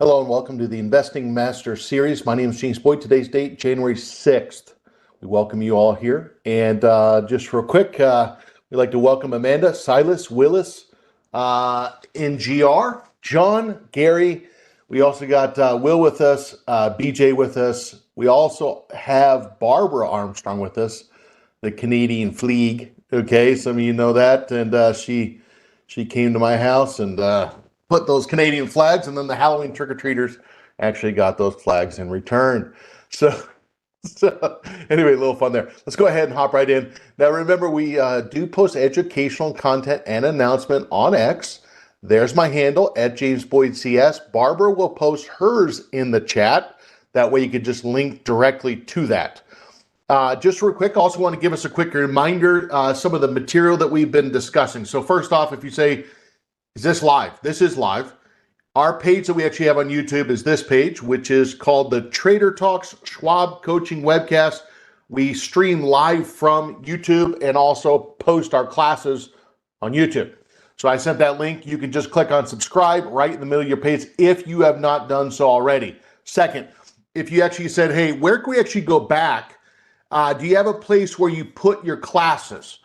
Hello and welcome to the Investing Master Series. My name is James Boyd. Today's date, January 6th. We welcome you all here. And just real quick, we'd like to welcome Amanda, Silas, Willis, NGR, John, Gary. We also got Will with us, BJ with us. We also have Barbara Armstrong with us, the Canadian Fleeg. Okay, some of you know that. And she came to my house and put those Canadian flags, and then the Halloween trick-or-treaters actually got those flags in return. So anyway, a little fun there. Let's go ahead and hop right in. Now, remember, we do post educational content and announcement on X. There's my handle, @JamesBoydCS. Barbara will post hers in the chat. That way you can just link directly to that. Just real quick, I also want to give us a quick reminder, some of the material that we've been discussing. So first off, if you say, is this live? This is live. Our page that we actually have on YouTube is this page, which is called the Trader Talks Schwab Coaching Webcast. We stream live from YouTube and also post our classes on YouTube. So I sent that link. You can just click on subscribe right in the middle of your page if you have not done so already. Second, if you actually said, hey, where can we actually go back? Do you have a place where you put your classes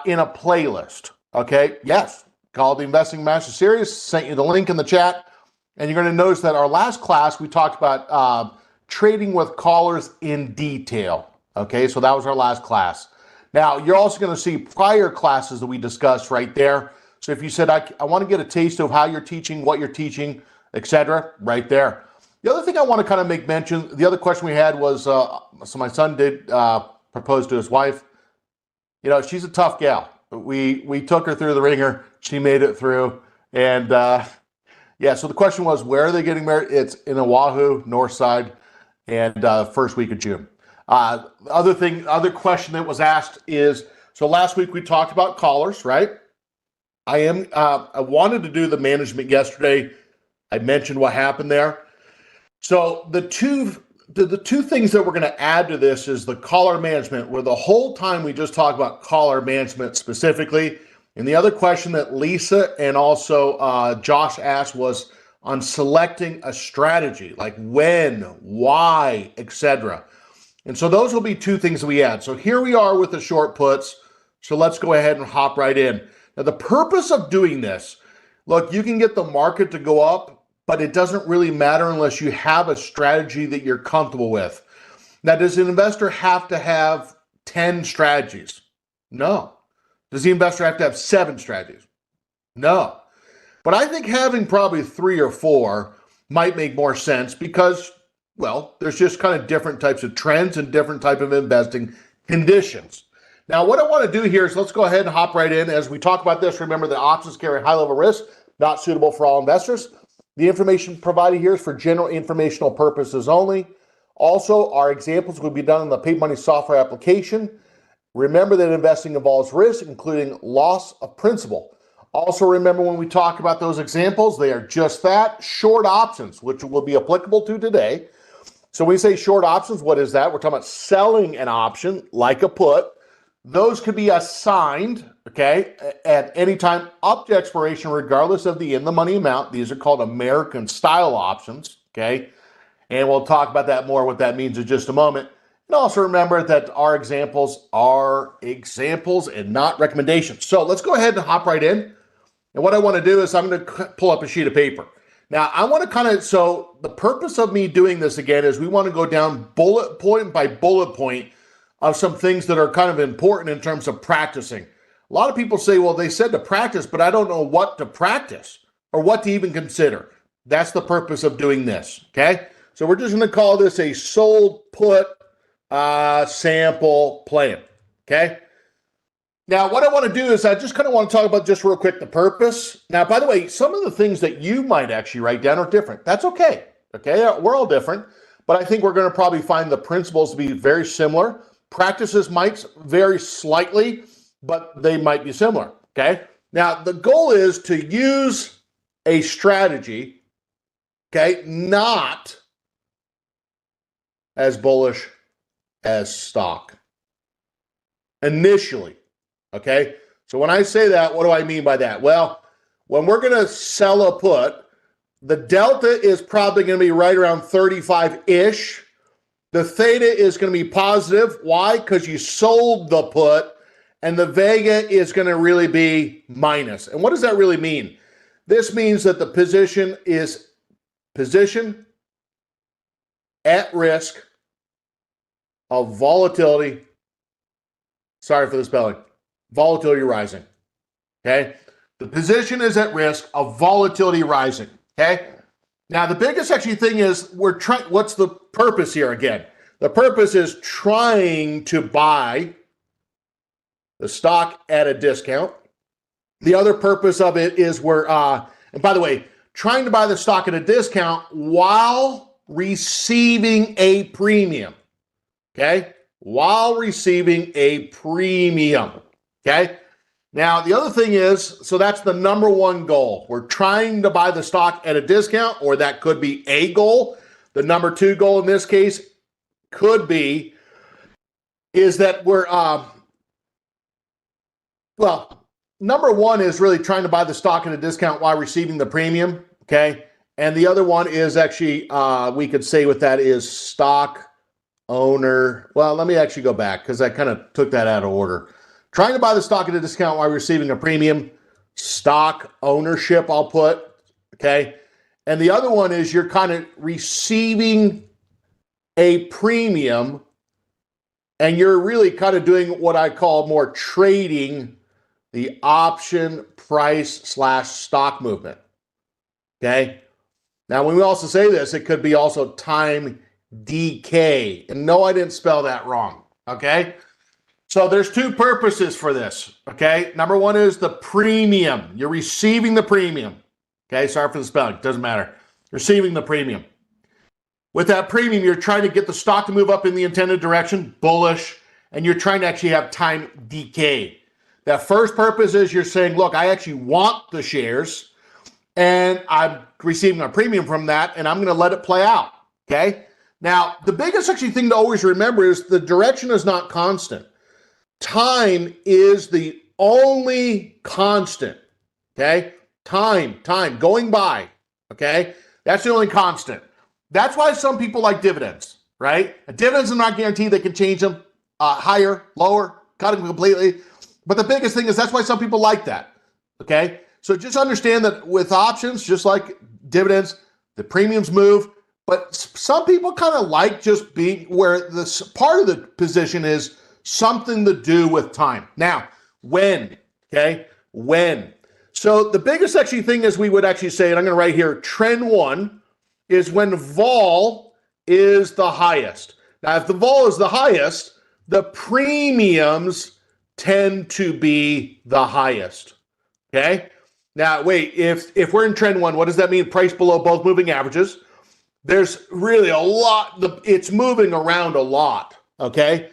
in a playlist? Okay, yes. Called the Investing Master Series. Sent you the link in the chat. And you're going to notice that our last class, we talked about trading with callers in detail. Okay, so that was our last class. Now, you're also going to see prior classes that we discussed right there. So if you said, I want to get a taste of how you're teaching, what you're teaching, etc., right there. The other thing I want to kind of make mention, the other question we had was, so my son did propose to his wife. You know, she's a tough gal. We took her through the ringer. She made it through. And yeah, so the question was, where are they getting married? It's in Oahu, north side, and first week of June. Other question that was asked is, so last week we talked about callers, right? I wanted to do the management yesterday. I mentioned what happened there. So the two things that we're going to add to this is the caller management, where the whole time we just talked about caller management specifically. And the other question that Lisa and also Josh asked was on selecting a strategy, like when, why, etc. And so those will be two things that we add. So here we are with the short puts. So let's go ahead and hop right in. Now, the purpose of doing this, look, you can get the market to go up, but it doesn't really matter unless you have a strategy that you're comfortable with. Now, does an investor have to have 10 strategies? No. Does the investor have to have 7 strategies? No. But I think having probably 3 or 4 might make more sense because, well, there's just kind of different types of trends and different type of investing conditions. Now, what I want to do here is let's go ahead and hop right in. As we talk about this, remember that options carry high level risk, not suitable for all investors. The information provided here is for general informational purposes only. Also, our examples will be done in the paid money software application. Remember that investing involves risk, including loss of principal. Also, remember when we talk about those examples, they are just that, short options, which will be applicable to today. So when we say short options, what is that? We're talking about selling an option like a put. Those could be assigned, okay, at any time up to expiration, regardless of the in-the-money amount. These are called American-style options, okay? And we'll talk about that more, what that means in just a moment. And also remember that our examples are examples and not recommendations. So let's go ahead and hop right in. And what I want to do is I'm going to pull up a sheet of paper. Now, I want to kind of, so the purpose of me doing this again is we want to go down bullet point by bullet point of some things that are kind of important in terms of practicing. A lot of people say, well, they said to practice, but I don't know what to practice or what to even consider. That's the purpose of doing this, okay? So we're just going to call this a sold put sample plan, okay? Now, what I want to do is I just kind of want to talk about just real quick the purpose. Now, by the way, some of the things that you might actually write down are different. That's okay, okay? We're all different, but I think we're going to probably find the principles to be very similar. Practices might vary slightly, but they might be similar, okay? Now, the goal is to use a strategy, okay, not as bullish as stock initially, okay? So when I say that, what do I mean by that? Well, when we're going to sell a put, The delta is probably going to be right around 35-ish. The theta is going to be positive. Why? Because you sold the put, and the vega is going to really be minus. And what does that really mean? This means that the position is position at risk of volatility. Sorry for the spelling. Volatility rising. Okay? The position is at risk of volatility rising. Okay? Now, the biggest actually thing is we're trying, what's the purpose here again? The purpose is trying to buy the stock at a discount. The other purpose of it is we're, and by the way, trying to buy the stock at a discount while receiving a premium. Okay? While receiving a premium. Okay? Now, the other thing is, so that's the number one goal. We're trying to buy the stock at a discount, or that could be a goal. The number two goal in this case could be, is that we're, well, number one is really trying to buy the stock at a discount while receiving the premium, okay? And the other one is actually, we could say what that is, stock owner. Well, let me actually go back because I kind of took that out of order. Trying to buy the stock at a discount while receiving a premium, stock ownership, I'll put, okay? And the other one is you're kind of receiving a premium and you're really kind of doing what I call more trading the option price / stock movement, okay? Now, when we also say this, it could be also time decay. And no, I didn't spell that wrong, okay? So there's two purposes for this, okay? Number one is the premium. You're receiving the premium, okay? Sorry for the spelling, doesn't matter. Receiving the premium. With that premium, you're trying to get the stock to move up in the intended direction, bullish, and you're trying to actually have time decay. That first purpose is you're saying, look, I actually want the shares, and I'm receiving a premium from that, and I'm going to let it play out, okay? Now, the biggest actually thing to always remember is the direction is not constant. Time is the only constant, okay? Time, going by, okay? That's the only constant. That's why some people like dividends, right? Dividends are not guaranteed. They can change them higher, lower, cut them completely. But the biggest thing is that's why some people like that, okay? So just understand that with options, just like dividends, the premiums move. But some people kind of like just being where this part of the position is something to do with time. Now, when, okay? When. So the biggest actually thing is we would actually say, and I'm going to write here, trend one is when vol is the highest. Now, if the vol is the highest, the premiums tend to be the highest, okay? Now, wait, if we're in trend one, what does that mean? Price below both moving averages. There's really a lot, it's moving around a lot, okay?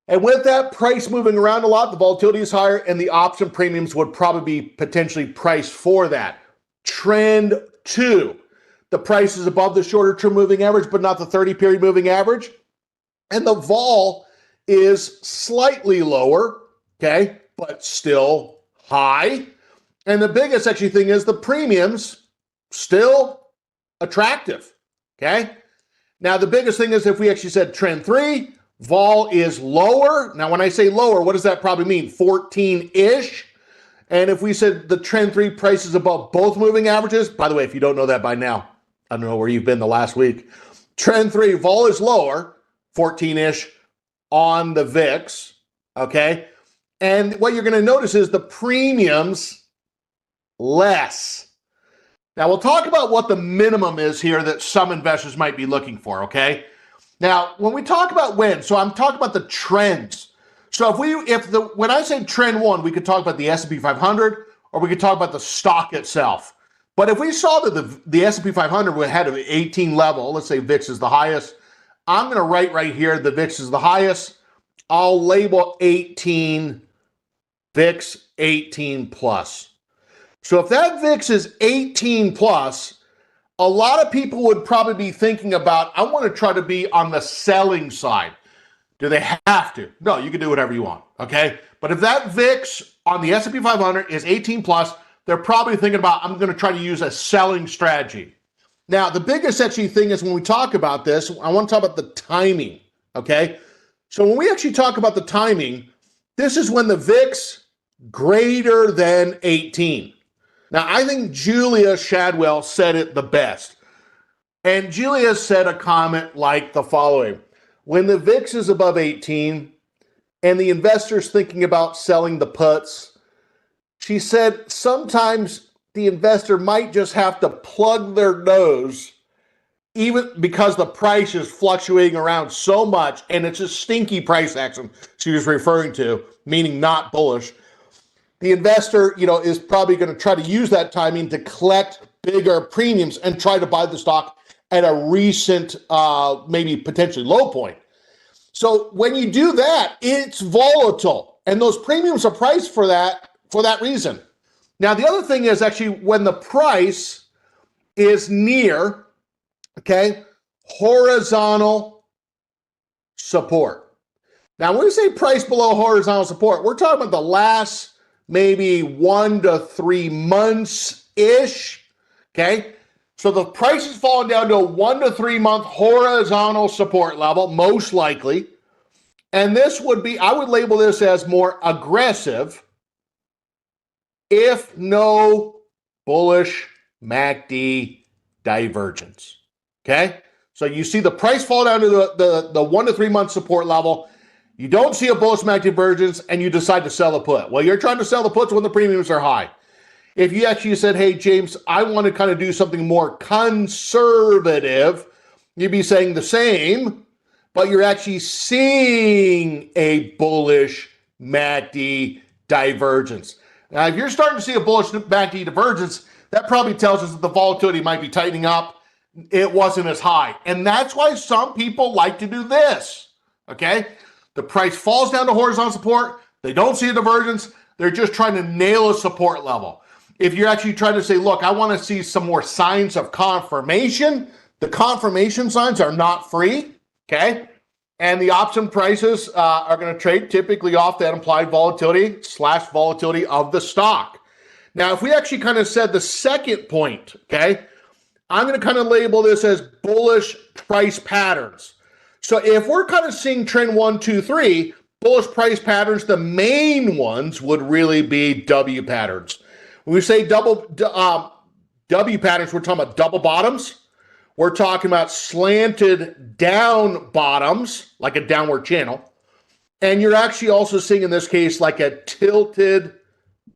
And with that price moving around a lot, the volatility is higher and the option premiums would probably be potentially priced for that. Trend two, the price is above the shorter term moving average, but not the 30-period moving average. And the vol is slightly lower, okay, but still high. And the biggest actually thing is the premiums still attractive, okay? Now, the biggest thing is if we actually said trend three, vol is lower. Now, when I say lower, what does that probably mean? 14-ish. And if we said the trend three price is above both moving averages, by the way, if you don't know that by now, I don't know where you've been the last week. Trend three, vol is lower, 14-ish on the VIX, okay? And what you're going to notice is the premiums less. Now, we'll talk about what the minimum is here that some investors might be looking for, okay? Now, when we talk about when, so I'm talking about the trends. So when I say trend one, we could talk about the S&P 500 or we could talk about the stock itself. But if we saw that the S&P 500 had an 18 level, let's say VIX is the highest, I'm going to write right here the VIX is the highest. I'll label 18 VIX 18 plus. So if that VIX is 18 plus, a lot of people would probably be thinking about, I want to try to be on the selling side. Do they have to? No, you can do whatever you want, okay? But if that VIX on the S&P 500 is 18 plus, they're probably thinking about, I'm going to try to use a selling strategy, Now, the biggest actually thing is when we talk about this, I want to talk about the timing, okay? So when we actually talk about the timing, this is when the VIX greater than 18. Now, I think Julia Shadwell said it the best. And Julia said a comment like the following: when the VIX is above 18 and the investor's thinking about selling the puts, she said sometimes the investor might just have to plug their nose, even because the price is fluctuating around so much and it's a stinky price action she was referring to, meaning not bullish. The investor, is probably going to try to use that timing to collect bigger premiums and try to buy the stock at a recent, maybe potentially low point. So when you do that, it's volatile, and those premiums are priced for that reason. Now, the other thing is actually when the price is near, horizontal support. Now, when we say price below horizontal support, we're talking about the last maybe 1 to 3 months-ish, okay? So the price is falling down to a 1 to 3 month horizontal support level, most likely. And this would be, I would label this as more aggressive if no bullish MACD divergence, okay? So you see the price fall down to the 1 to 3 month support level. You don't see a bullish MACD divergence and you decide to sell a put. Well, you're trying to sell the puts when the premiums are high. If you actually said, hey, James, I want to kind of do something more conservative, you'd be saying the same, but you're actually seeing a bullish MACD divergence. Now, if you're starting to see a bullish MACD divergence, that probably tells us that the volatility might be tightening up. It wasn't as high. And that's why some people like to do this, okay? The price falls down to horizontal support. They don't see a divergence. They're just trying to nail a support level. If you're actually trying to say, look, I want to see some more signs of confirmation, the confirmation signs are not free, okay? And the option prices are going to trade typically off that implied volatility / volatility of the stock. Now, if we actually kind of said the second point, okay, I'm going to kind of label this as bullish price patterns. So if we're kind of seeing trend 1, 2, 3, bullish price patterns, the main ones would really be W patterns. When we say W patterns, we're talking about double bottoms. We're talking about slanted down bottoms, like a downward channel. And you're actually also seeing in this case like a tilted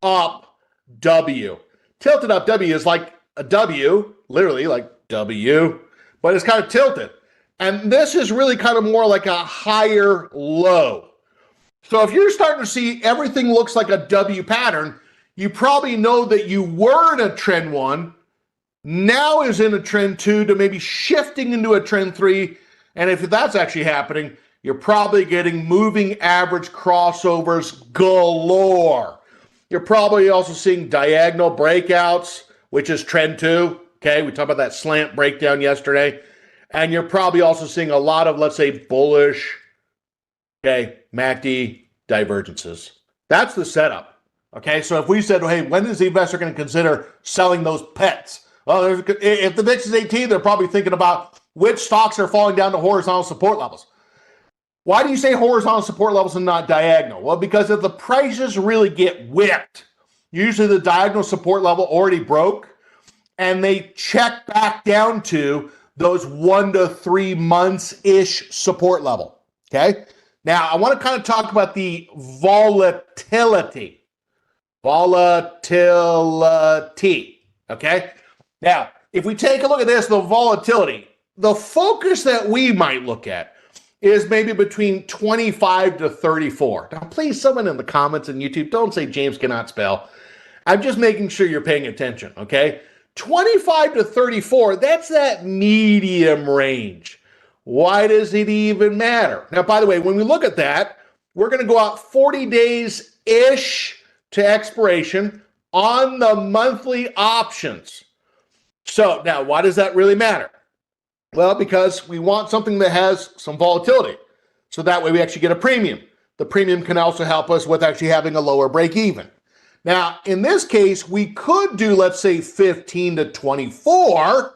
up W. Tilted up W is like a W, literally like W, but it's kind of tilted. And this is really kind of more like a higher low. So if you're starting to see everything looks like a W pattern, you probably know that you were in a trend 1, now is in a trend 2 to maybe shifting into a trend 3. And if that's actually happening, you're probably getting moving average crossovers galore. You're probably also seeing diagonal breakouts, which is trend 2. Okay, we talked about that slant breakdown yesterday. And you're probably also seeing a lot of, let's say, bullish, MACD divergences. That's the setup. Okay, so if we said, hey, when is the investor going to consider selling those pets? Well, if the VIX is 18, they're probably thinking about which stocks are falling down to horizontal support levels. Why do you say horizontal support levels and not diagonal? Well, because if the prices really get whipped, usually the diagonal support level already broke, and they check back down to those 1 to 3 months-ish support level, okay? Now, I want to kind of talk about the volatility. Volatility, okay? Now, if we take a look at this, the volatility, the focus that we might look at is maybe between 25 to 34. Now, please, someone in the comments on YouTube, don't say James cannot spell. I'm just making sure you're paying attention, okay? 25 to 34, that's that medium range. Why does it even matter? Now, by the way, when we look at that, we're going to go out 40 days-ish to expiration on the monthly options. So now, why does that really matter? Well, because we want something that has some volatility. So that way we actually get a premium. The premium can also help us with actually having a lower break even. Now, in this case, we could do, let's say, 15 to 24,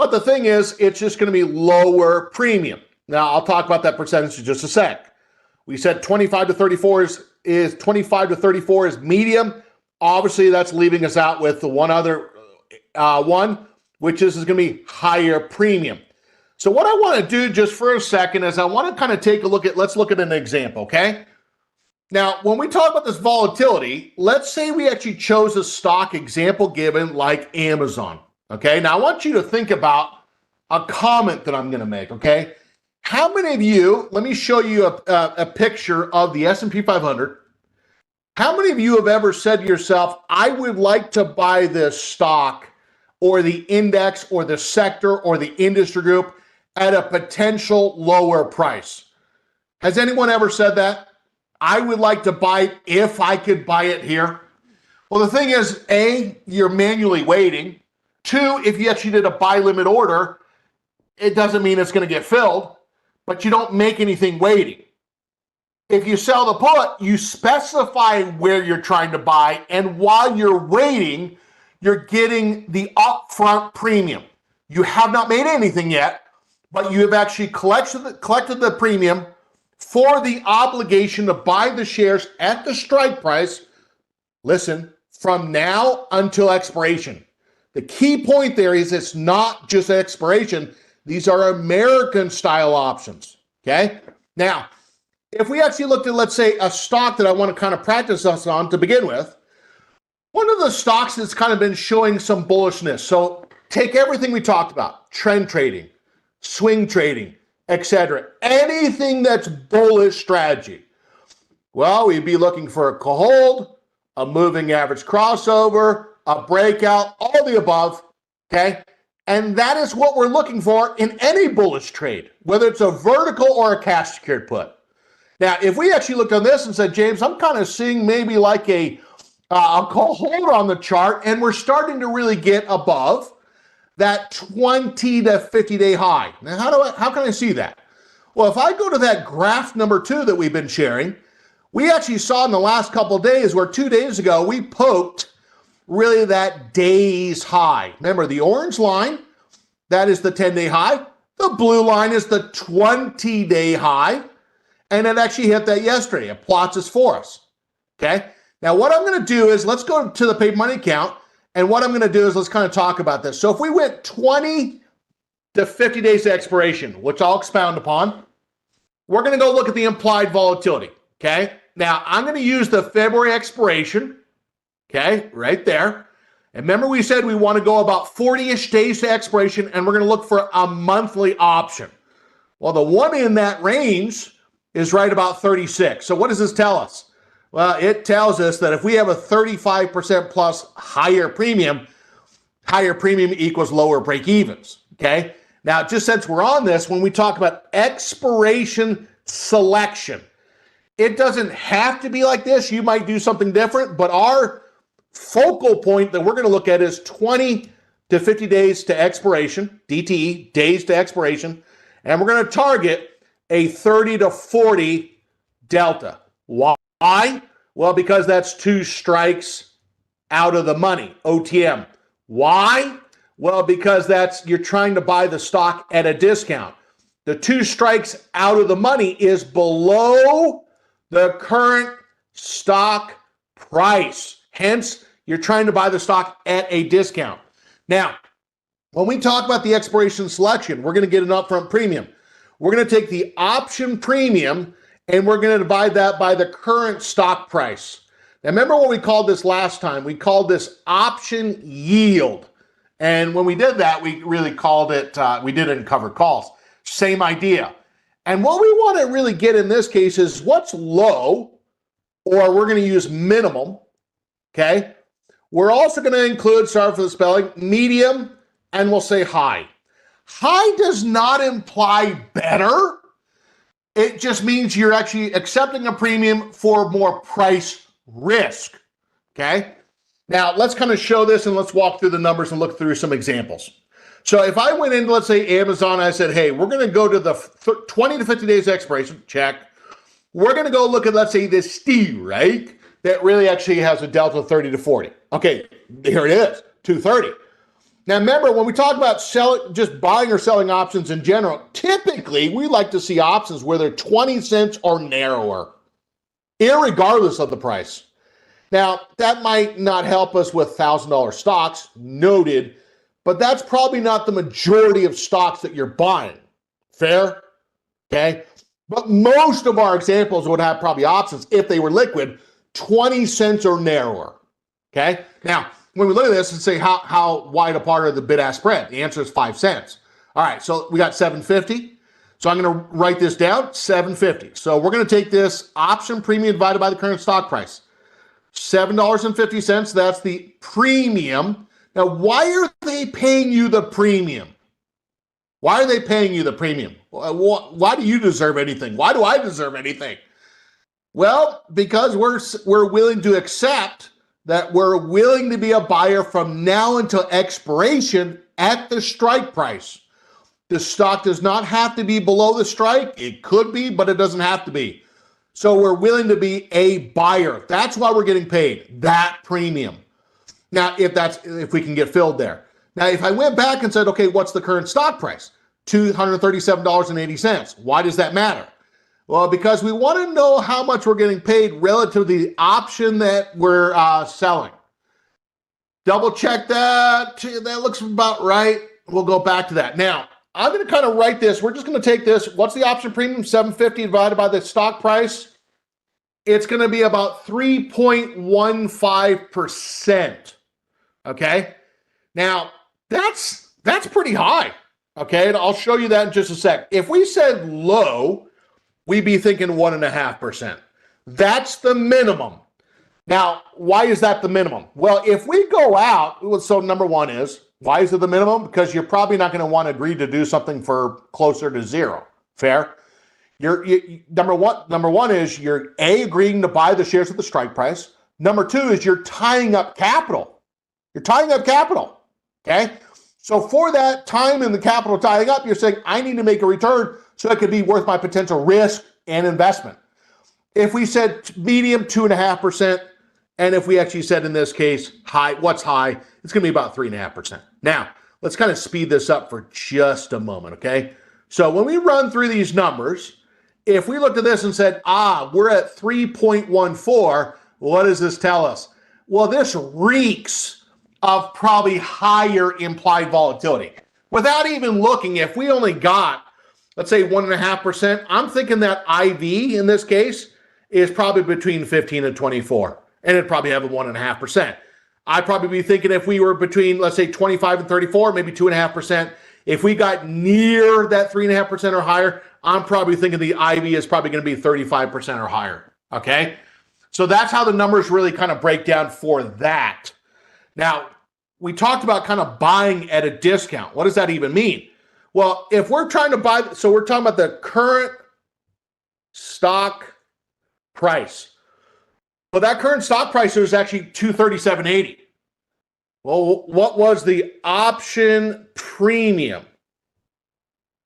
But the thing is, it's just going to be lower premium. Now, I'll talk about that percentage in just a sec. We said 25 to 34 is 25 to 34 is medium. Obviously, that's leaving us out with the one other one, which is going to be higher premium. So what I want to do just for a second is I want to kind of take a look at, let's look at an example, okay? Now, when we talk about this volatility, let's say we actually chose a stock example given like Amazon, okay? Now, I want you to think about a comment that I'm going to make, okay? How many of you, let me show you a picture of the S&P 500. How many of you have ever said to yourself, I would like to buy this stock or the index or the sector or the industry group at a potential lower price? Has anyone ever said that? I would like to buy it if I could buy it here. Well, the thing is, A, you're manually waiting. Two, if you actually did a buy limit order, it doesn't mean it's going to get filled, but you don't make anything waiting. If you sell the put, you specify where you're trying to buy, and while you're waiting, you're getting the upfront premium. You have not made anything yet, but you have actually collected the premium for the obligation to buy the shares at the strike price, listen, from now until expiration. The key point there is it's not just expiration. These are American style options, okay? Now, if we actually looked at, let's say, a stock that I want to kind of practice us on to begin with, one of the stocks that's kind of been showing some bullishness. So take everything we talked about, trend trading, swing trading, etc. Anything that's bullish strategy. Well, we'd be looking for a hold, a moving average crossover, a breakout, all the above, okay? And that is what we're looking for in any bullish trade, whether it's a vertical or a cash secured put. Now, if we actually looked on this and said, James, I'm kind of seeing maybe like I'll call hold on the chart, and we're starting to really get above that 20 to 50-day high. Now, how can I see that? Well, if I go to that graph number 2 that we've been sharing, we actually saw in the last couple of days where 2 days ago we poked really that day's high. Remember, the orange line, that is the 10-day high. The blue line is the 20-day high. And it actually hit that yesterday. It plots this for us, okay? Now, what I'm going to do is let's go to the paid money account, and what I'm going to do is let's kind of talk about this. So if we went 20 to 50 days to expiration, which I'll expound upon, we're going to go look at the implied volatility, okay? Now, I'm going to use the February expiration, okay, right there. And remember we said we want to go about 40-ish days to expiration, and we're going to look for a monthly option. Well, the one in that range is right about 36. So what does this tell us? Well, it tells us that if we have a 35% plus higher premium equals lower break evens, okay? Now, just since we're on this, when we talk about expiration selection, it doesn't have to be like this. You might do something different, but our focal point that we're going to look at is 20 to 50 days to expiration, DTE, days to expiration, and we're going to target a 30 to 40 delta. Why? Well, because that's 2 strikes out of the money, OTM. Why? Well, because you're trying to buy the stock at a discount. The 2 strikes out of the money is below the current stock price. Hence, you're trying to buy the stock at a discount. Now, when we talk about the expiration selection, we're going to get an upfront premium. We're going to take the option premium and we're going to divide that by the current stock price. Now, remember what we called this last time? We called this option yield. And when we did that, we really called it, we did it in covered calls. Same idea. And what we want to really get in this case is what's low, or we're going to use minimum, okay? We're also going to include, sorry for the spelling, medium, and we'll say high. High does not imply better. It just means you're actually accepting a premium for more price risk, okay? Now, let's kind of show this and let's walk through the numbers and look through some examples. So if I went into, let's say, Amazon, I said, hey, we're going to go to the 20 to 50 days expiration, check. We're going to go look at, let's say, this ST, right? That really actually has a delta 30 to 40. Okay, here it is, 230. Now, remember, when we talk about just buying or selling options in general, typically we like to see options where they're 20 cents or narrower, irregardless of the price. Now, that might not help us with $1,000 stocks, noted, but that's probably not the majority of stocks that you're buying. Fair? Okay? But most of our examples would have probably options, if they were liquid, 20 cents or narrower. Okay? Now, when we look at this and say how wide apart are the bid-ask spread, the answer is 5 cents. All right, so we got 750. So I'm going to write this down, 750. So we're going to take this option premium divided by the current stock price. $7.50, that's the premium. Now, why are they paying you the premium? Why are they paying you the premium? Why do you deserve anything? Why do I deserve anything? Well, because we're willing to accept that we're willing to be a buyer from now until expiration at the strike price. The stock does not have to be below the strike. It could be, but it doesn't have to be. So we're willing to be a buyer. That's why we're getting paid that premium. Now, if we can get filled there. Now, if I went back and said, okay, what's the current stock price? $237.80. Why does that matter? Well, because we want to know how much we're getting paid relative to the option that we're selling. Double check that. That looks about right. We'll go back to that. Now, I'm going to kind of write this. We're just going to take this. What's the option premium? 750 divided by the stock price. It's going to be about 3.15%. Okay. Now, that's pretty high. Okay. And I'll show you that in just a sec. If we said low, we'd be thinking 1.5%. That's the minimum. Now, why is that the minimum? Well, if we go out, so number one is, why is it the minimum? Because you're probably not going to want to agree to do something for closer to zero. Fair? Number one is you're agreeing to buy the shares at the strike price. Number two is you're tying up capital. You're tying up capital. Okay? So for that time and the capital tying up, you're saying, I need to make a return so it could be worth my potential risk and investment. If we said medium, 2.5%, and if we actually said in this case, high, what's high? It's going to be about 3.5%. Now, let's kind of speed this up for just a moment, okay? So when we run through these numbers, if we looked at this and said, we're at 3.14, what does this tell us? Well, this reeks of probably higher implied volatility. Without even looking, if we only got, let's say 1.5%, I'm thinking that IV in this case is probably between 15 and 24. And it'd probably have a 1.5%. I'd probably be thinking if we were between, let's say, 25 and 34, maybe 2.5%. If we got near that 3.5% or higher, I'm probably thinking the IV is probably going to be 35% or higher. Okay? So that's how the numbers really kind of break down for that. Now, we talked about kind of buying at a discount. What does that even mean? Well, if we're trying to buy, so we're talking about the current stock price. Well, that current stock price is actually $237.80. Well, what was the option premium?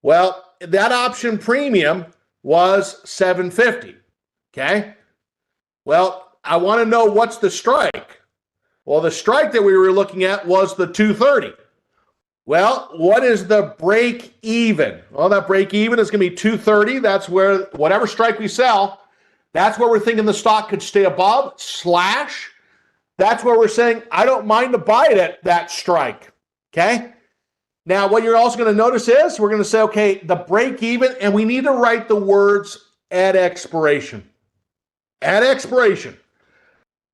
Well, that option premium was $750. Okay. Well, I want to know what's the strike. Well, the strike that we were looking at was the $230. Well, what is the break even? Well, that break even is going to be $230. That's where whatever strike we sell, that's where we're thinking the stock could stay above, slash. That's where we're saying, I don't mind to buy it at that strike. Okay? Now, what you're also going to notice is we're going to say, okay, the break even, and we need to write the words at expiration. At expiration.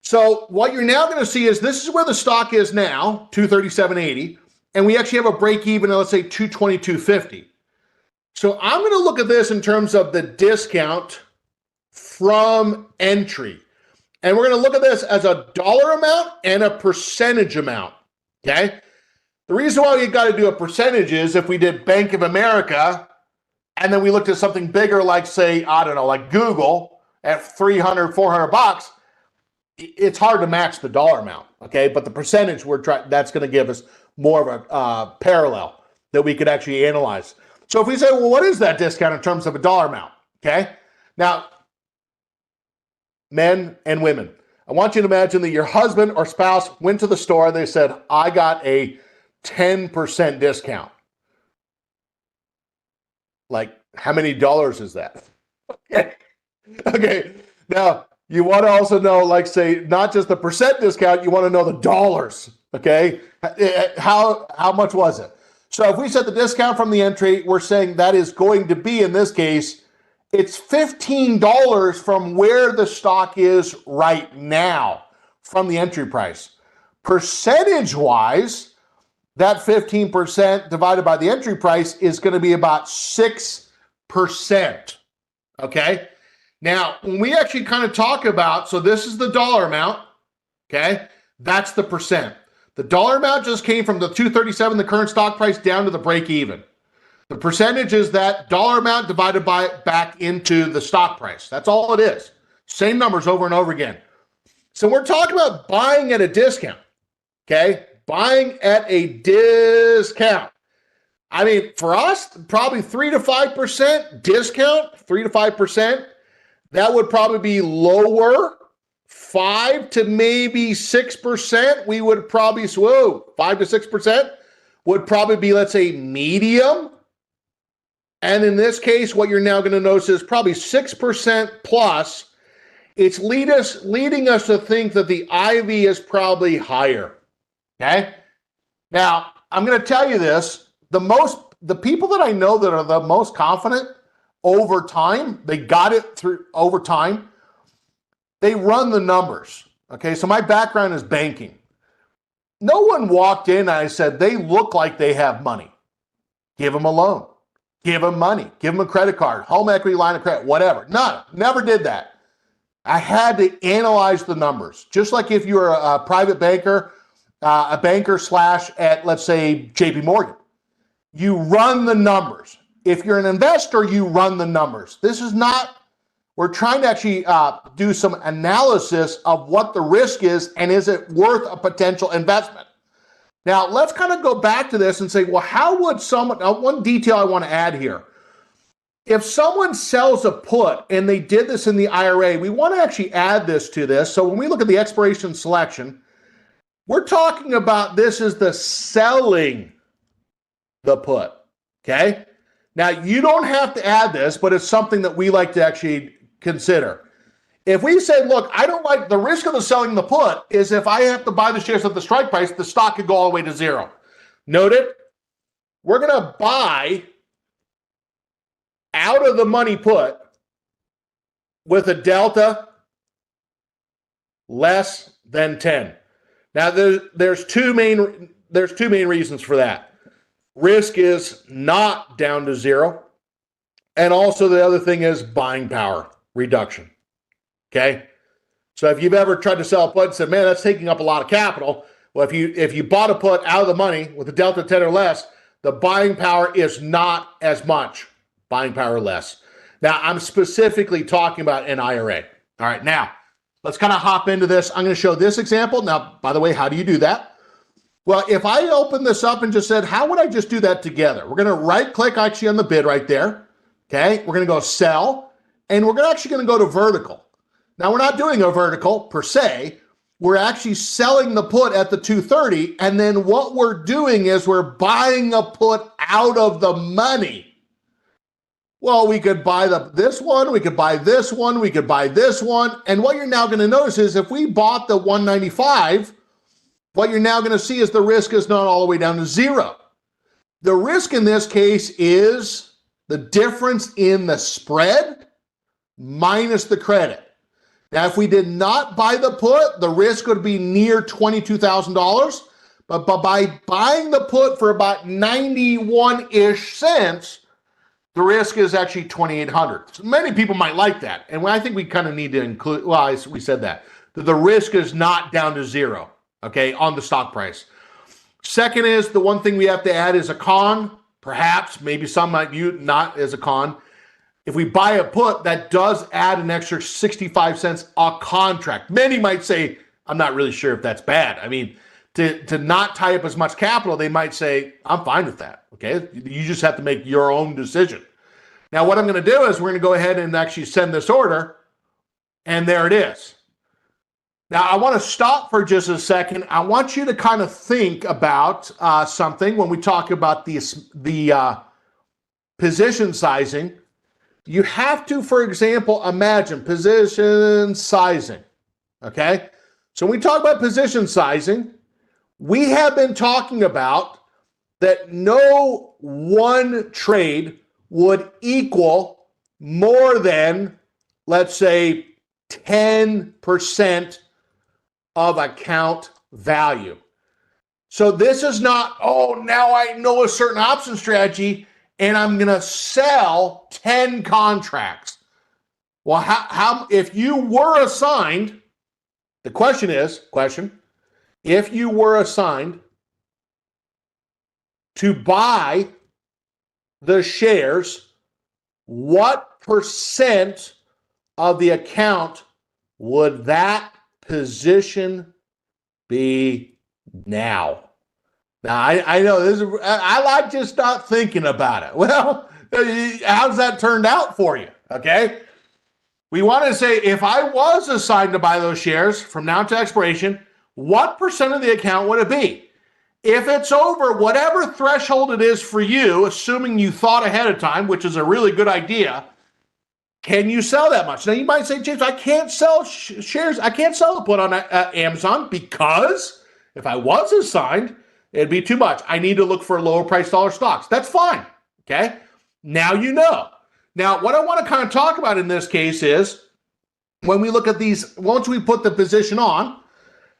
So what you're now going to see is this is where the stock is now, 237.80, and we actually have a break even of, let's say, 222.50. So I'm going to look at this in terms of the discount from entry. And we're going to look at this as a dollar amount and a percentage amount. Okay? The reason why we got to do a percentage is if we did Bank of America and then we looked at something bigger like, say, I don't know, like Google at $300, $400, it's hard to match the dollar amount. Okay? But the percentage that's going to give us more of a parallel that we could actually analyze. So if we say, well, what is that discount in terms of a dollar amount? Okay? Now, men and women, I want you to imagine that your husband or spouse went to the store and they said, I got a 10% discount. Like, how many dollars is that? Okay. Okay. Now, you want to also know, like, say, not just the percent discount, you want to know the dollars. Okay. How much was it? So if we set the discount from the entry, we're saying that is going to be, in this case, it's $15 from where the stock is right now from the entry price. Percentage-wise, that 15% divided by the entry price is going to be about 6%. Okay? Now, when we actually kind of talk about, so this is the dollar amount, okay? That's the percent. The dollar amount just came from the 237, the current stock price, down to the break even. The percentage is that dollar amount divided by back into the stock price. That's all it is. Same numbers over and over again. So we're talking about buying at a discount, okay? Buying at a discount. I mean, for us, probably 3 to 5% discount, 3 to 5%. That would probably be lower. 5 to maybe 6%. We would probably, 5 to 6% would probably be, let's say, medium. And in this case, what you're now going to notice is probably 6% plus. It's leading us to think that the IV is probably higher. Okay? Now, I'm going to tell you this. The people that I know that are the most confident over time, they got it through over time, they run the numbers. Okay? So my background is banking. No one walked in and I said, they look like they have money. Give them a loan. Give them money. Give them a credit card, home equity line of credit, whatever. None. Never did that. I had to analyze the numbers. Just like if you're a private banker, a banker slash at, let's say, JP Morgan. You run the numbers. If you're an investor, you run the numbers. This is not, we're trying to actually do some analysis of what the risk is and is it worth a potential investment. Now, let's kind of go back to this and say, well, how would someone, one detail I want to add here. If someone sells a put, and they did this in the IRA, we want to actually add this to this. So when we look at the expiration selection, we're talking about this is the selling the put, okay? Now, you don't have to add this, but it's something that we like to actually consider. If we say, look, I don't like the risk of the selling the put is if I have to buy the shares at the strike price, the stock could go all the way to zero. Note it. We're going to buy out of the money put with a delta less than 10. Now, there's two main reasons for that. Risk is not down to zero. And also the other thing is buying power reduction. Okay, so if you've ever tried to sell a put and said, man, that's taking up a lot of capital. Well, if you bought a put out of the money with a delta 10 or less, the buying power is not as much. Buying power less. Now, I'm specifically talking about an IRA. All right, now, let's kind of hop into this. I'm going to show this example. Now, by the way, how do you do that? Well, if I open this up and just said, how would I just do that together? We're going to right-click actually on the bid right there. Okay, we're going to go sell, and we're actually going to go to vertical. Now, we're not doing a vertical per se. We're actually selling the put at the 230, and then what we're doing is we're buying a put out of the money. Well, we could buy this one, we could buy this one, we could buy this one, and what you're now going to notice is if we bought the 195, what you're now going to see is the risk is not all the way down to zero. The risk in this case is the difference in the spread minus the credit. Now, if we did not buy the put, the risk would be near $22,000. But by buying the put for about 91-ish cents, the risk is actually $2,800. So many people might like that. And I think we kind of need to include, well, we said that the risk is not down to zero, okay, on the stock price. Second is the one thing we have to add is a con. Perhaps, maybe some might view it not as a con. If we buy a put, that does add an extra 65 cents a contract. Many might say, I'm not really sure if that's bad. I mean, to not tie up as much capital, they might say, I'm fine with that, okay? You just have to make your own decision. Now, what I'm going to do is we're going to go ahead and actually send this order, and there it is. Now, I want to stop for just a second. I want you to kind of think about something when we talk about the position sizing. You have to, for example, imagine position sizing, okay? So when we talk about position sizing, we have been talking about that no one trade would equal more than, let's say, 10% of account value. So this is not, oh, now I know a certain option strategy and I'm going to sell 10 contracts. Well, how if you were assigned, the question is, if you were assigned to buy the shares, what percent of the account would that position be now? Now, I know this is, I like just not thinking about it. Well, how's that turned out for you? Okay. We want to say if I was assigned to buy those shares from now to expiration, what percent of the account would it be? If it's over whatever threshold it is for you, assuming you thought ahead of time, which is a really good idea, can you sell that much? Now, you might say, James, I can't sell shares. I can't sell a put on Amazon because if I was assigned, it'd be too much. I need to look for lower price dollar stocks. That's fine. Okay. Now you know. Now, what I want to kind of talk about in this case is when we look at these, once we put the position on,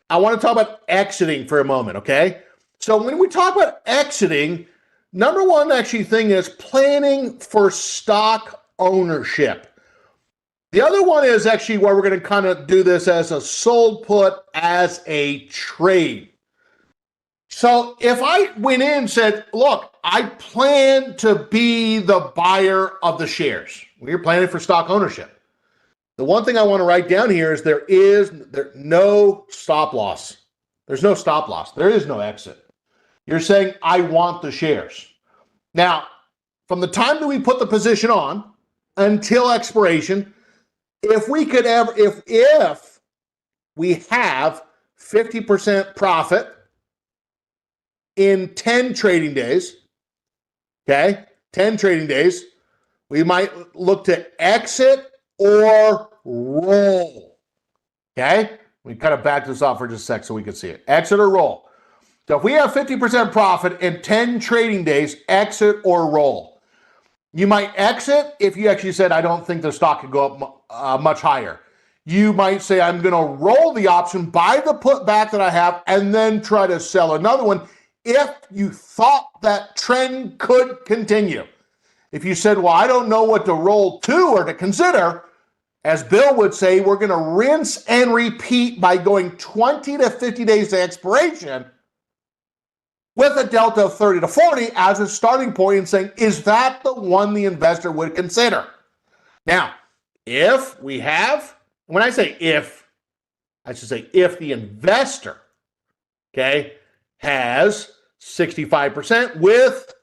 I want to talk about exiting for a moment. Okay. So when we talk about exiting, number one actually thing is planning for stock ownership. The other one is actually where we're going to kind of do this as a sold put as a trade. So if I went in and said, look, I plan to be the buyer of the shares. We're planning for stock ownership. The one thing I want to write down here is there no stop loss. There's no stop loss. There is no exit. You're saying, I want the shares. Now, from the time that we put the position on until expiration, if we could ever, if we have 50% profit in 10 trading days, okay, 10 trading days, we might look to exit or roll, okay? We kind of back this off for just a sec so we can see it. Exit or roll. So if we have 50% profit in 10 trading days, exit or roll. You might exit if you actually said, I don't think the stock could go up much higher. You might say, I'm going to roll the option, buy the put back that I have, and then try to sell another one if you thought that trend could continue. If you said, well, I don't know what to roll to or to consider, as Bill would say, we're going to rinse and repeat by going 20 to 50 days to expiration with a delta of 30 to 40 as a starting point and saying, is that the one the investor would consider? Now, if we have, when I say if, I should say if the investor, okay, has 65% with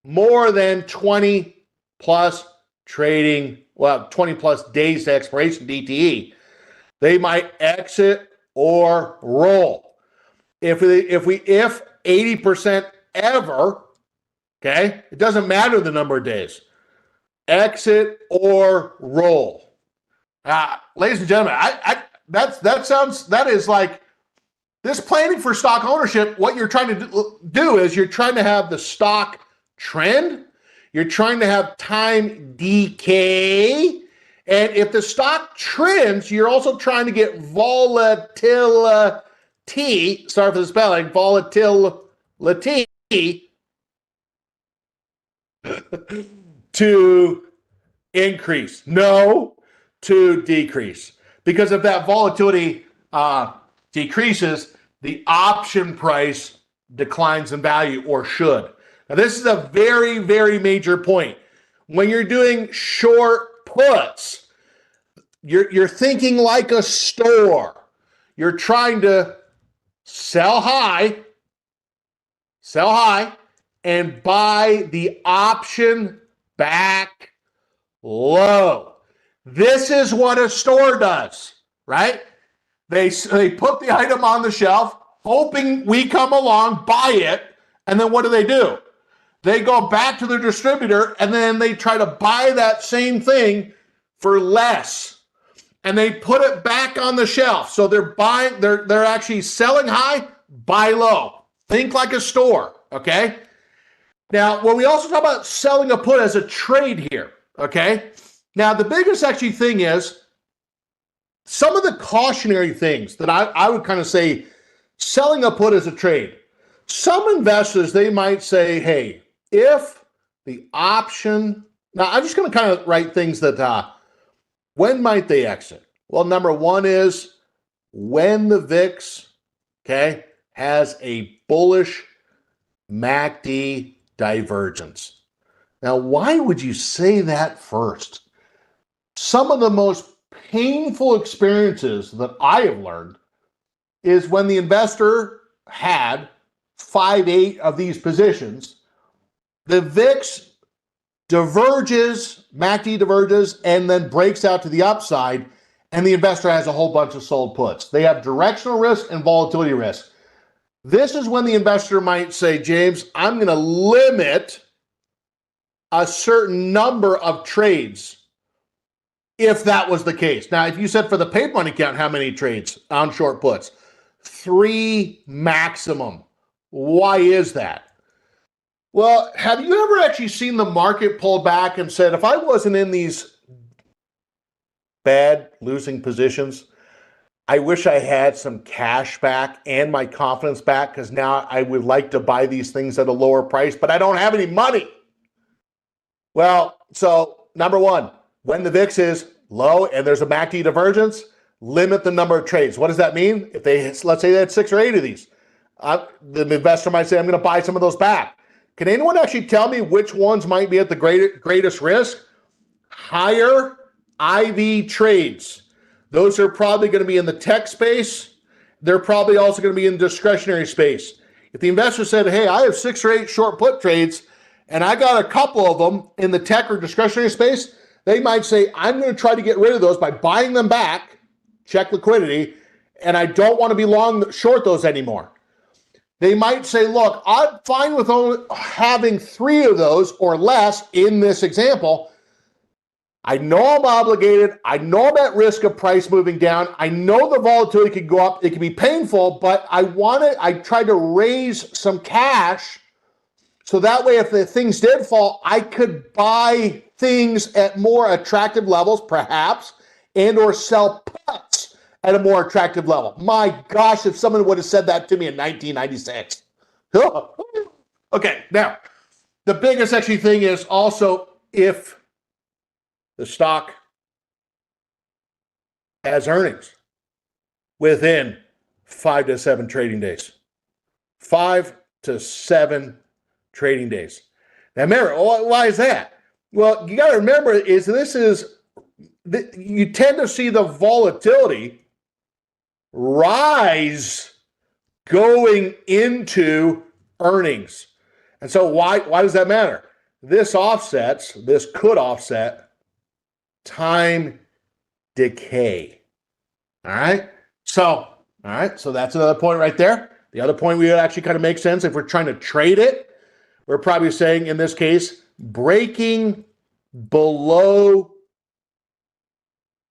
more than 20 plus trading, well, 20 plus days to expiration DTE, they might exit or roll. If 80% ever, okay, it doesn't matter the number of days, exit or roll. Ladies and gentlemen, that is like this planning for stock ownership. What you're trying to do is you're trying to have the stock trend, you're trying to have time decay, and if the stock trends, you're also trying to get volatility. Sorry for the spelling. Volatility to increase. No, to decrease. Because if that volatility decreases, the option price declines in value or should. Now, this is a very, very major point. When you're doing short puts, you're thinking like a store. You're trying to sell high, and buy the option back low. This is what a store does, right? They put the item on the shelf, hoping we come along, buy it, and then what do? They go back to their distributor, and then they try to buy that same thing for less, and they put it back on the shelf. So they're buying, they're actually selling high, buy low. Think like a store, okay? Now, when we also talk about selling a put as a trade here, okay? Now, the biggest actually thing is some of the cautionary things that I would kind of say selling a put as a trade. Some investors, they might say, hey, if the option, now I'm just going to kind of write things that, when might they exit? Well, number one is when the VIX, okay, has a bullish MACD divergence. Now, why would you say that first? Some of the most painful experiences that I have learned is when the investor had 5-8 of these positions, the VIX diverges, MACD diverges, and then breaks out to the upside, and the investor has a whole bunch of sold puts. They have directional risk and volatility risk. This is when the investor might say, James, I'm going to limit a certain number of trades if that was the case. Now, if you said for the paper money account, how many trades on short puts? 3 maximum. Why is that? Well, have you ever actually seen the market pull back and said, if I wasn't in these bad losing positions, I wish I had some cash back and my confidence back because now I would like to buy these things at a lower price, but I don't have any money. Well, so number one, when the VIX is low and there's a MACD divergence, limit the number of trades. What does that mean? If they, let's say they had 6 or 8 of these, the investor might say, I'm going to buy some of those back. Can anyone actually tell me which ones might be at the greatest risk? Higher IV trades. Those are probably going to be in the tech space. They're probably also going to be in the discretionary space. If the investor said, hey, I have 6 or 8 short put trades, and I got a couple of them in the tech or discretionary space, they might say, I'm going to try to get rid of those by buying them back, check liquidity, and I don't want to be long short those anymore. They might say, look, I'm fine with only having 3 of those or less in this example. I know I'm obligated. I know I'm at risk of price moving down. I know the volatility could go up. It can be painful, but I tried to raise some cash so that way if the things did fall, I could buy things at more attractive levels, perhaps, and or sell puts at a more attractive level. My gosh, if someone would have said that to me in 1996. Okay, now, the biggest actually thing is also if the stock has earnings within 5 to 7 trading days. 5 to 7 trading days. Now remember, why is that? Well, you got to remember you tend to see the volatility rise going into earnings. And so why does that matter? This could offset time decay. All right. So that's another point right there. The other point we would actually kind of make sense if we're trying to trade it. We're probably saying in this case, breaking below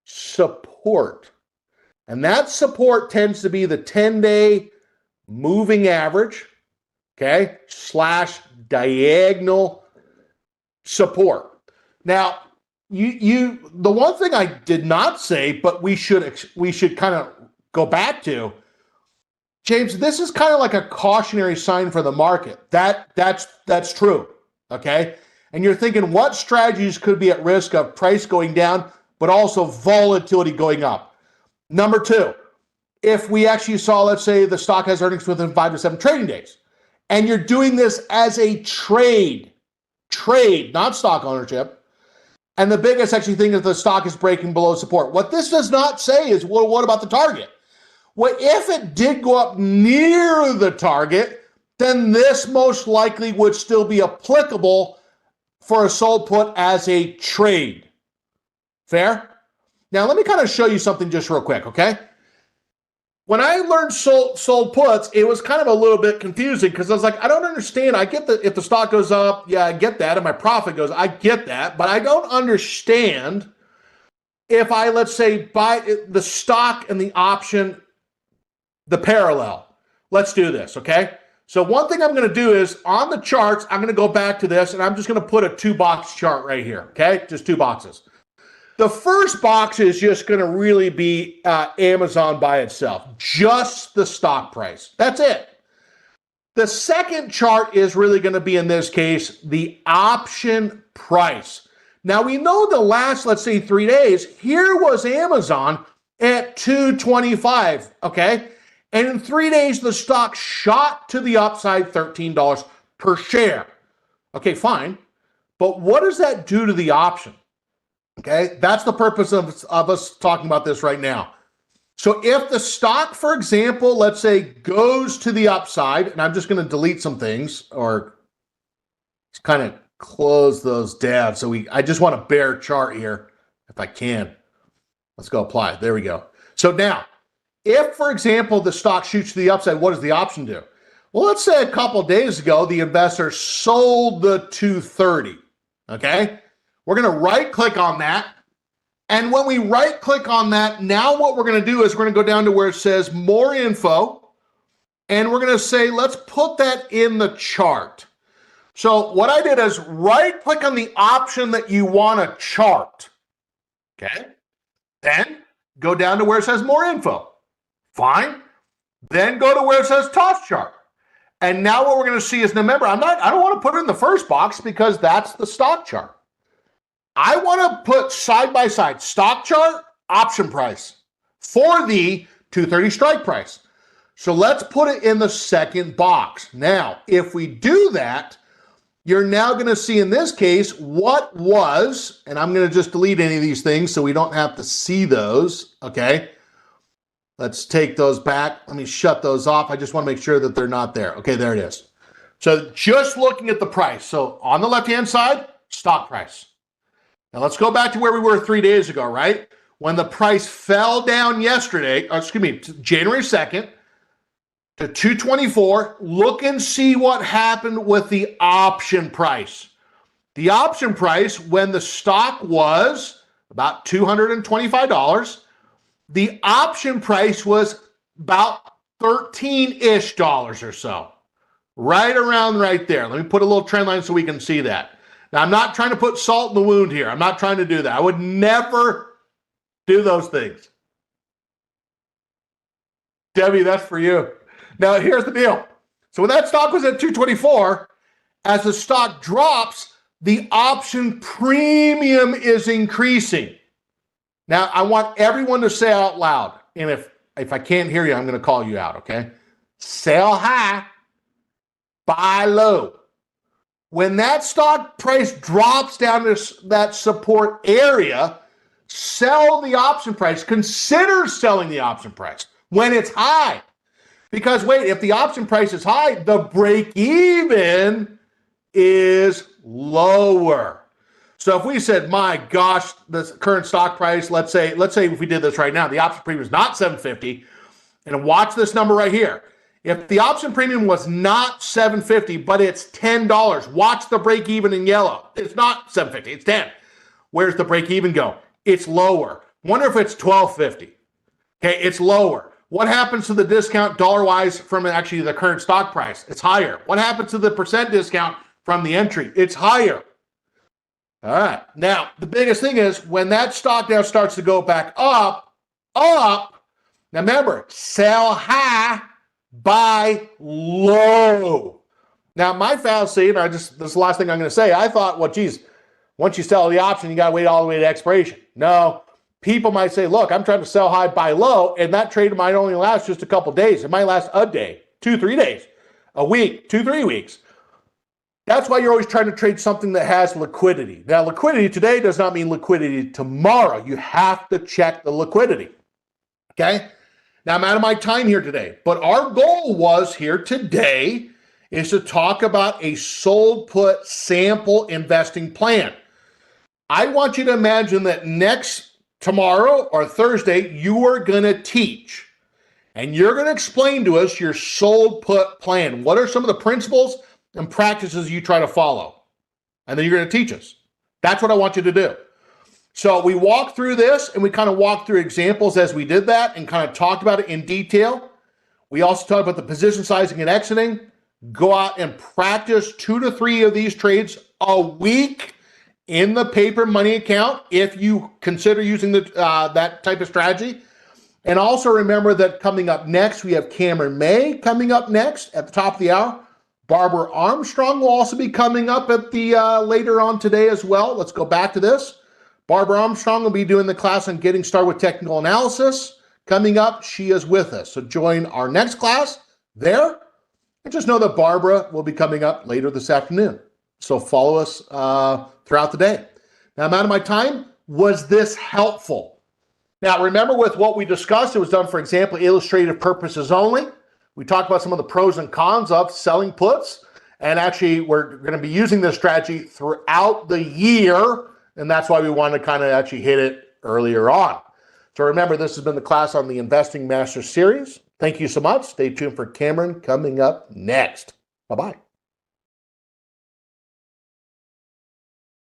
support. And that support tends to be the 10-day moving average, okay, / diagonal support. Now, the one thing I did not say, but we should kind of go back to, James, this is kind of like a cautionary sign for the market. That's true, okay? And you're thinking what strategies could be at risk of price going down, but also volatility going up? Number 2, if we actually saw, let's say the stock has earnings within 5 to 7 trading days, and you're doing this as a trade, not stock ownership, and the biggest actually thing is the stock is breaking below support. What this does not say is, well, what about the target? Well, if it did go up near the target, then this most likely would still be applicable for a sold put as a trade. Fair? Now, let me kind of show you something just real quick, okay? when I learned sold puts, it was kind of a little bit confusing because I was like, I don't understand. I get that if the stock goes up, yeah, I get that. And my profit goes, I get that. But I don't understand if I, let's say, buy the stock and the option, the parallel. Let's do this, okay? So one thing I'm going to do is on the charts, I'm going to go back to this and I'm just going to put a 2-box chart right here, okay? Just 2 boxes. The first box is just going to really be Amazon by itself, just the stock price. That's it. The second chart is really going to be, in this case, the option price. Now, we know the last, let's say, 3 days, here was Amazon at $225, okay? And in 3 days, the stock shot to the upside $13 per share. Okay, fine. But what does that do to the option? Okay, that's the purpose of us talking about this right now. So if the stock, for example, let's say goes to the upside, and I'm just going to delete some things or kind of close those down. So I just want a bare chart here if I can. Let's go apply. There we go. So now, if, for example, the stock shoots to the upside, what does the option do? Well, let's say a couple days ago, the investor sold the 230, okay? We're going to right-click on that. And when we right-click on that, now what we're going to do is we're going to go down to where it says More Info. And we're going to say, let's put that in the chart. So what I did is right-click on the option that you want to chart. Okay? Then go down to where it says More Info. Fine. Then go to where it says Toss Chart. And now what we're going to see is, remember, I don't want to put it in the first box because that's the stock chart. I want to put side by side stock chart, option price for the 230 strike price. So let's put it in the second box. Now, if we do that, you're now going to see in this case what was, and I'm going to just delete any of these things so we don't have to see those, okay? Let's take those back. Let me shut those off. I just want to make sure that they're not there. Okay, there it is. So just looking at the price. So on the left-hand side, stock price. Now let's go back to where we were 3 days ago, right? When the price fell down yesterday, January 2nd to 224, look and see what happened with the option price. The option price, when the stock was about $225, the option price was about $13-ish or so. Right around right there. Let me put a little trend line so we can see that. Now, I'm not trying to put salt in the wound here. I'm not trying to do that. I would never do those things. Debbie, that's for you. Now, here's the deal. So when that stock was at 224, as the stock drops, the option premium is increasing. Now, I want everyone to say out loud, and if I can't hear you, I'm going to call you out, okay? Sell high, buy low. When that stock price drops down to that support area, sell the option price. Consider selling the option price when it's high. Because wait, if the option price is high, the break even is lower. So if we said, my gosh, the current stock price, let's say if we did this right now, the option premium is not 750, and watch this number right here. If the option premium was not $7.50, but it's $10, watch the break even in yellow. It's not $7.50, it's $10. Where's the break even go? It's lower. Wonder if it's $12.50. Okay, it's lower. What happens to the discount dollar-wise from actually the current stock price? It's higher. What happens to the percent discount from the entry? It's higher. All right. Now, the biggest thing is when that stock now starts to go back up, now remember, sell high, buy low. Now, my fallacy, and this is the last thing I'm going to say, I thought, well, geez, once you sell the option, you got to wait all the way to expiration. No, people might say, look, I'm trying to sell high, buy low, and that trade might only last just a couple days. It might last a day, 2-3 days, a week, 2-3 weeks. That's why you're always trying to trade something that has liquidity. Now, liquidity today does not mean liquidity tomorrow. You have to check the liquidity, okay? Now, I'm out of my time here today, but our goal was here today is to talk about a sold put sample investing plan. I want you to imagine that tomorrow or Thursday, you are going to teach. And you're going to explain to us your sold put plan. What are some of the principles and practices you try to follow? And then you're going to teach us. That's what I want you to do. So we walked through this and we kind of walked through examples as we did that and kind of talked about it in detail. We also talked about the position sizing and exiting. Go out and practice 2 to 3 of these trades a week in the paper money account if you consider using that type of strategy. And also remember that coming up next, we have Cameron May coming up next at the top of the hour. Barbara Armstrong will also be coming up at the later on today as well. Let's go back to this. Barbara Armstrong will be doing the class on getting started with technical analysis. Coming up, she is with us. So join our next class there. And just know that Barbara will be coming up later this afternoon. So follow us throughout the day. Now, I'm out of my time. Was this helpful? Now, remember with what we discussed, it was done for example, illustrative purposes only. We talked about some of the pros and cons of selling puts. And actually, we're going to be using this strategy throughout the year. And that's why we want to kind of actually hit it earlier on. So remember, this has been the class on the Investing Master Series. Thank you so much. Stay tuned for Cameron coming up next. Bye-bye.